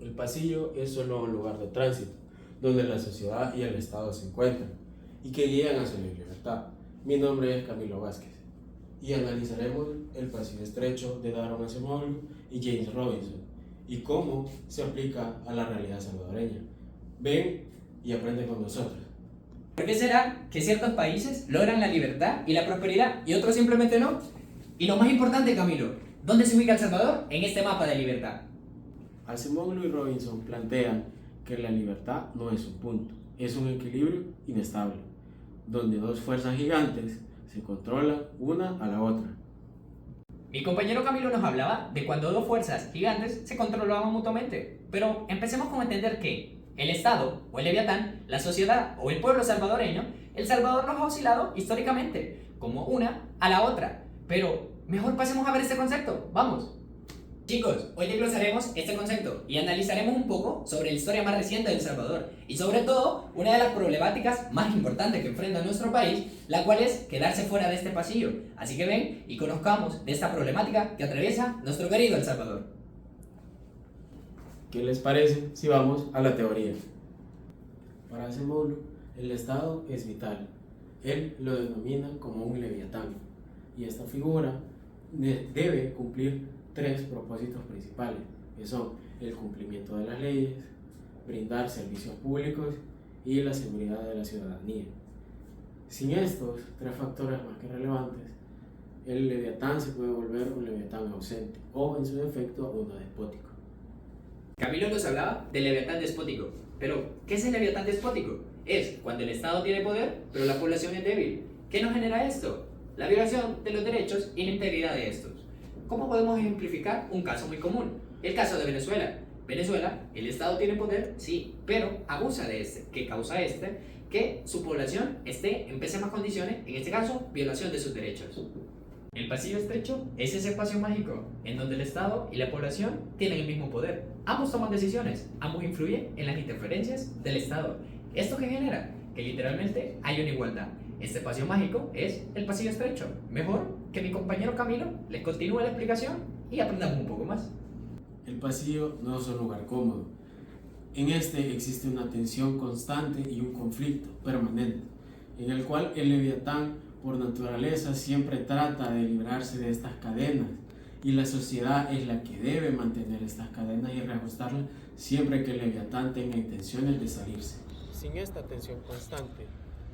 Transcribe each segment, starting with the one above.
El pasillo es solo un lugar de tránsito, donde la sociedad y el Estado se encuentran y que guían hacia la libertad. Mi nombre es Camilo Vázquez y analizaremos el pasillo estrecho de Daron Acemoglu y James Robinson y cómo se aplica a la realidad salvadoreña. Ven y aprende con nosotros. ¿Por qué será que ciertos países logran la libertad y la prosperidad y otros simplemente no? Y lo más importante, Camilo, ¿dónde se ubica El Salvador en este mapa de libertad? Acemoglu y Robinson plantean que la libertad no es un punto, es un equilibrio inestable, donde dos fuerzas gigantes se controlan una a la otra. Mi compañero Camilo nos hablaba de cuando dos fuerzas gigantes se controlaban mutuamente. Pero empecemos con entender que el Estado o el Leviatán, la sociedad o el pueblo salvadoreño, El Salvador nos ha oscilado históricamente como una a la otra. Pero mejor pasemos a ver este concepto. ¡Vamos! Chicos, hoy desglosaremos este concepto y analizaremos un poco sobre la historia más reciente de El Salvador y sobre todo una de las problemáticas más importantes que enfrenta nuestro país, la cual es quedarse fuera de este pasillo. Así que ven y conozcamos de esta problemática que atraviesa nuestro querido El Salvador. ¿Qué les parece si vamos a la teoría? Para Acemoglu, el Estado es vital. Él lo denomina como un leviatán y esta figura debe cumplir tres propósitos principales, que son el cumplimiento de las leyes, brindar servicios públicos y la seguridad de la ciudadanía. Sin estos tres factores más que relevantes, el leviatán se puede volver un leviatán ausente o, en su defecto, uno despótico. Camilo nos hablaba del Leviatán despótico. Pero, ¿qué es el Leviatán despótico? Es cuando el Estado tiene poder, pero la población es débil. ¿Qué nos genera esto? La violación de los derechos y la integridad de estos. ¿Cómo podemos ejemplificar un caso muy común? El caso de Venezuela. Venezuela, el Estado tiene poder, sí, pero abusa de este. ¿Qué causa que su población esté en pésimas condiciones, en este caso, violación de sus derechos. El pasillo estrecho es ese espacio mágico en donde el Estado y la población tienen el mismo poder. Ambos toman decisiones, ambos influyen en las interferencias del Estado. ¿Esto qué genera? Que literalmente hay una igualdad. Este espacio mágico es el pasillo estrecho. Mejor que mi compañero Camilo les continúe la explicación y aprendamos un poco más. El pasillo no es un lugar cómodo. En este existe una tensión constante y un conflicto permanente, en el cual el leviatán por naturaleza siempre trata de librarse de estas cadenas y la sociedad es la que debe mantener estas cadenas y reajustarlas siempre que el leviatán tenga intenciones de salirse. Sin esta tensión constante,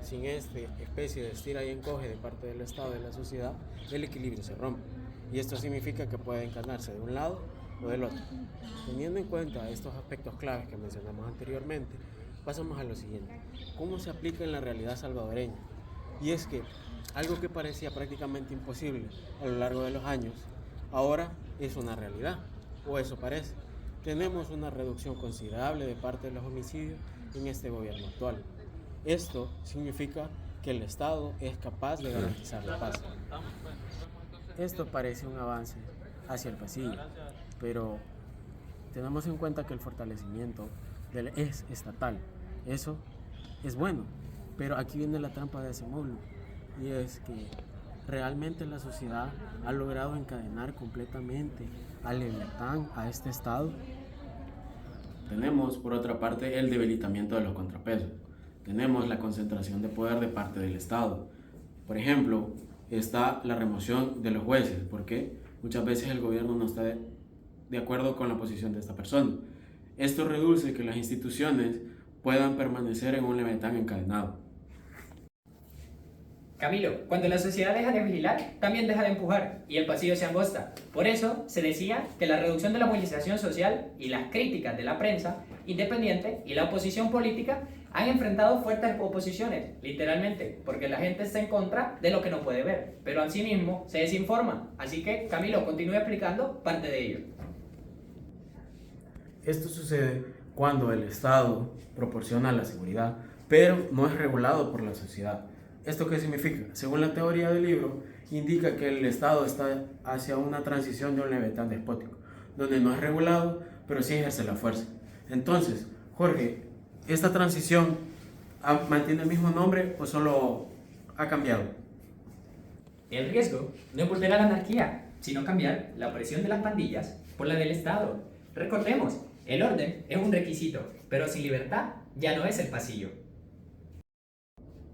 sin esta especie de estira y encoge de parte del Estado y de la sociedad, el equilibrio se rompe y esto significa que puede encarnarse de un lado o del otro. Teniendo en cuenta estos aspectos claves que mencionamos anteriormente, pasamos a lo siguiente: ¿cómo se aplica en la realidad salvadoreña? Y es que algo que parecía prácticamente imposible a lo largo de los años, ahora es una realidad, o eso parece. Tenemos una reducción considerable de parte de los homicidios en este gobierno actual. Esto significa que el Estado es capaz de garantizar la paz. Esto parece un avance hacia el pasillo, pero tenemos en cuenta que el fortalecimiento es estatal. Eso es bueno, pero aquí viene la trampa de Acemoglu, y es que realmente la sociedad ha logrado encadenar completamente al leviatán, a este Estado. Tenemos, por otra parte, el debilitamiento de los contrapesos. Tenemos la concentración de poder de parte del Estado. Por ejemplo, está la remoción de los jueces, porque muchas veces el gobierno no está de acuerdo con la posición de esta persona. Esto reduce que las instituciones puedan permanecer en un leviatán encadenado. Camilo, cuando la sociedad deja de vigilar, también deja de empujar y el pasillo se angosta. Por eso se decía que la reducción de la movilización social y las críticas de la prensa independiente y la oposición política han enfrentado fuertes oposiciones, literalmente, porque la gente está en contra de lo que no puede ver, pero asimismo se desinforma. Así que, Camilo, continúe explicando parte de ello. Esto sucede cuando el Estado proporciona la seguridad, pero no es regulado por la sociedad. ¿Esto qué significa? Según la teoría del libro, indica que el Estado está hacia una transición de un leviatán despótico, donde no es regulado, pero sí ejerce la fuerza. Entonces, Jorge, ¿esta transición mantiene el mismo nombre o solo ha cambiado? El riesgo no es volver a la anarquía, sino cambiar la opresión de las pandillas por la del Estado. Recordemos El orden es un requisito, pero sin libertad ya no es el pasillo.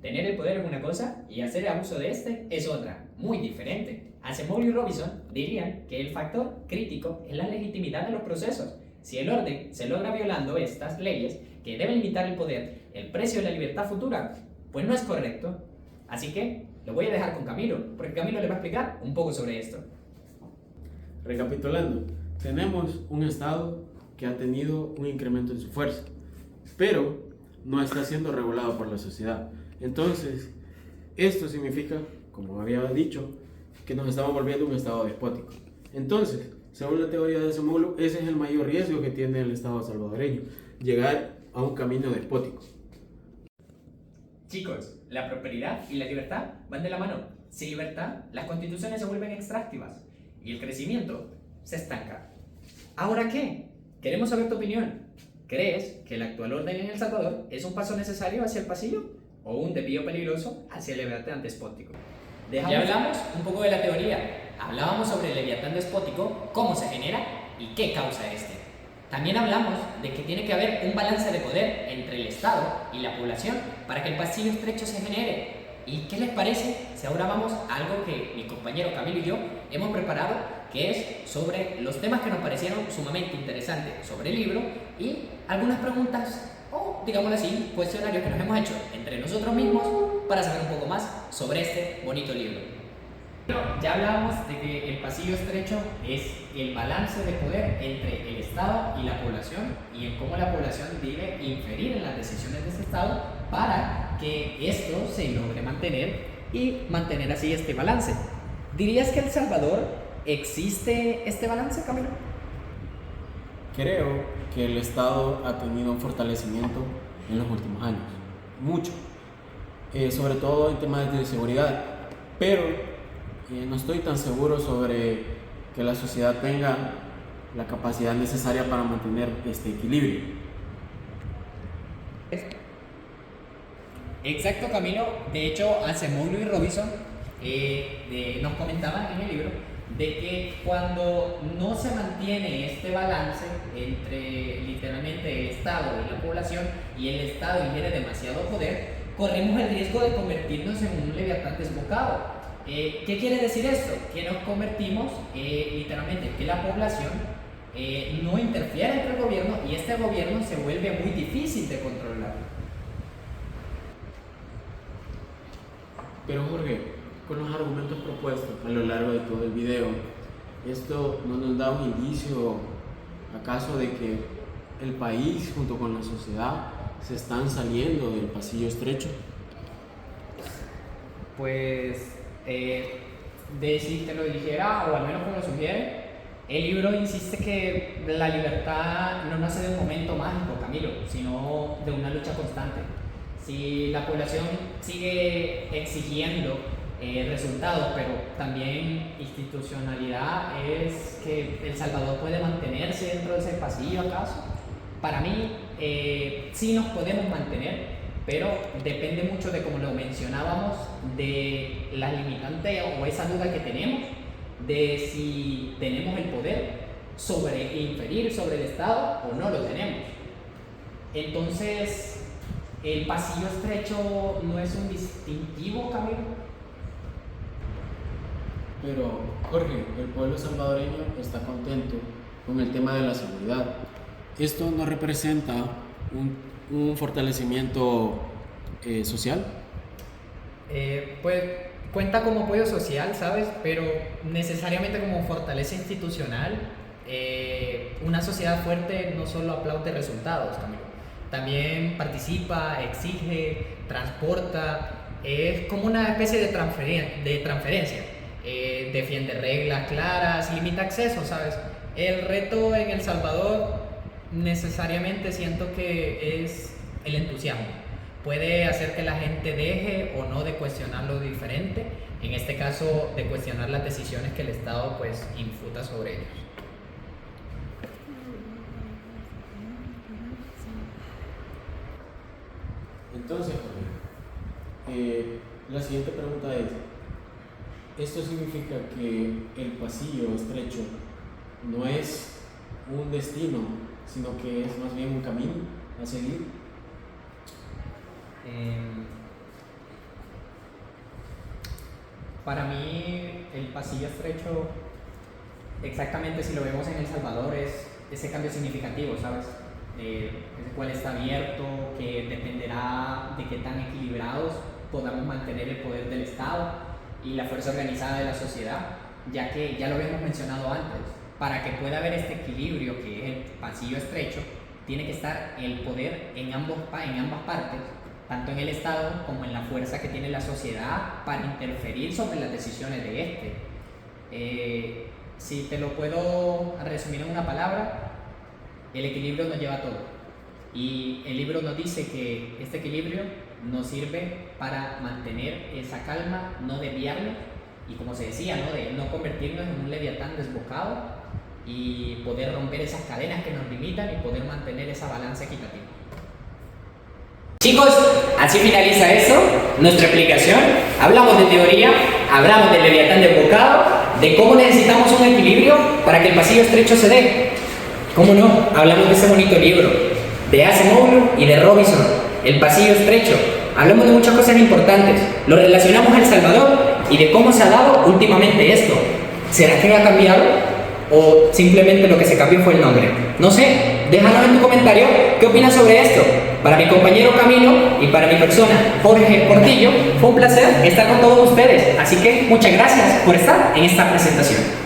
Tener el poder es una cosa y hacer abuso de este es otra, muy diferente. Acemoglu y Robinson dirían que el factor crítico es la legitimidad de los procesos. Si el orden se logra violando estas leyes que deben limitar el poder, el precio de la libertad futura, pues no es correcto. Así que lo voy a dejar con Camilo, porque Camilo le va a explicar un poco sobre esto. Recapitulando, tenemos un Estado que ha tenido un incremento en su fuerza, pero no está siendo regulado por la sociedad. Entonces, esto significa, como había dicho, que nos estamos volviendo un Estado despótico. Entonces, según la teoría de Acemoglu, ese es el mayor riesgo que tiene el Estado salvadoreño, llegar a un camino despótico. Chicos, la prosperidad y la libertad van de la mano. Sin libertad, las constituciones se vuelven extractivas y el crecimiento se estanca. ¿Ahora qué? Queremos saber tu opinión. ¿Crees que el actual orden en El Salvador es un paso necesario hacia el pasillo o un desvío peligroso hacia el leviatán despótico? Ya hablamos un poco de la teoría. Hablábamos sobre el leviatán despótico, cómo se genera y qué causa este. También hablamos de que tiene que haber un balance de poder entre el Estado y la población para que el pasillo estrecho se genere. ¿Y qué les parece si ahora vamos a algo que mi compañero Camilo y yo hemos preparado, que es sobre los temas que nos parecieron sumamente interesantes sobre el libro y algunas preguntas o, digámoslo así, cuestionarios que nos hemos hecho entre nosotros mismos para saber un poco más sobre este bonito libro? Ya hablábamos de que el pasillo estrecho es el balance de poder entre el Estado y la población y en cómo la población debe inferir en las decisiones de ese Estado para que esto se logre mantener y mantener así este balance. ¿Dirías que en El Salvador existe este balance, Camilo? Creo que el Estado ha tenido un fortalecimiento en los últimos años, mucho, sobre todo en temas de seguridad, pero no estoy tan seguro sobre que la sociedad tenga la capacidad necesaria para mantener este equilibrio. Exacto, Camilo. De hecho, Acemoglu y Robinson nos comentaban en el libro de que cuando no se mantiene este balance entre literalmente el Estado y la población y el Estado ingiere demasiado poder, corremos el riesgo de convertirnos en un leviatán desbocado. ¿Qué quiere decir esto? Que nos convertimos literalmente, que la población no interfiere entre el gobierno y este gobierno se vuelve muy difícil de controlar. Pero Jorge, con los argumentos propuestos a lo largo de todo el video, ¿esto no nos da un indicio acaso de que el país junto con la sociedad se están saliendo del pasillo estrecho? Pues, de si te lo dijera, o al menos como lo sugiere, el libro insiste que la libertad no nace de un momento mágico, Camilo, sino de una lucha constante. Si la población sigue exigiendo resultados, pero también institucionalidad, es que El Salvador puede mantenerse dentro de ese pasillo, ¿acaso? Para mí, sí nos podemos mantener, pero depende mucho de, como lo mencionábamos, de la limitante o esa duda que tenemos de si tenemos el poder sobre inferir sobre el Estado o no lo tenemos. Entonces, ¿el pasillo estrecho no es un distintivo, Camilo? Pero, Jorge, el pueblo salvadoreño está contento con el tema de la seguridad. ¿Esto no representa un fortalecimiento social? Pues cuenta como apoyo social, ¿sabes? Pero necesariamente como fortaleza institucional. Una sociedad fuerte no solo aplaude resultados, Camilo. También participa, exige, transporta. Es como una especie de transferencia. Defiende reglas claras, limita acceso, ¿sabes? El reto en El Salvador necesariamente siento que es el entusiasmo. Puede hacer que la gente deje o no de cuestionar lo diferente, en este caso de cuestionar las decisiones que el Estado pues infuta sobre ellos. Entonces, Jorge, la siguiente pregunta es: ¿esto significa que el pasillo estrecho no es un destino sino que es más bien un camino a seguir. Para mí el pasillo estrecho, exactamente si lo vemos en El Salvador, es ese cambio significativo, ¿sabes? El cual está abierto, que dependerá de qué tan equilibrados podamos mantener el poder del Estado y la fuerza organizada de la sociedad, ya que ya lo habíamos mencionado antes, para que pueda haber este equilibrio que es el pasillo estrecho, tiene que estar el poder en ambas partes, tanto en el Estado como en la fuerza que tiene la sociedad para interferir sobre las decisiones de este. Si te lo puedo resumir en una palabra, el equilibrio nos lleva a todo. Y el libro nos dice que este equilibrio nos sirve para mantener esa calma, no desviarnos, y como se decía, ¿no? De no convertirnos en un leviatán desbocado y poder romper esas cadenas que nos limitan y poder mantener esa balanza equitativa. Chicos, así finaliza eso, nuestra explicación. Hablamos de teoría, hablamos del leviatán desbocado, de cómo necesitamos un equilibrio para que el pasillo estrecho se dé. ¿Cómo no? Hablamos de ese bonito libro, de Acemoglu y de Robinson, El pasillo estrecho. Hablamos de muchas cosas importantes, lo relacionamos a El Salvador y de cómo se ha dado últimamente esto. ¿Será que ha cambiado? ¿O simplemente lo que se cambió fue el nombre? No sé, déjanos en tu comentario qué opinas sobre esto. Para mi compañero Camilo y para mi persona Jorge Portillo, fue un placer estar con todos ustedes. Así que muchas gracias por estar en esta presentación.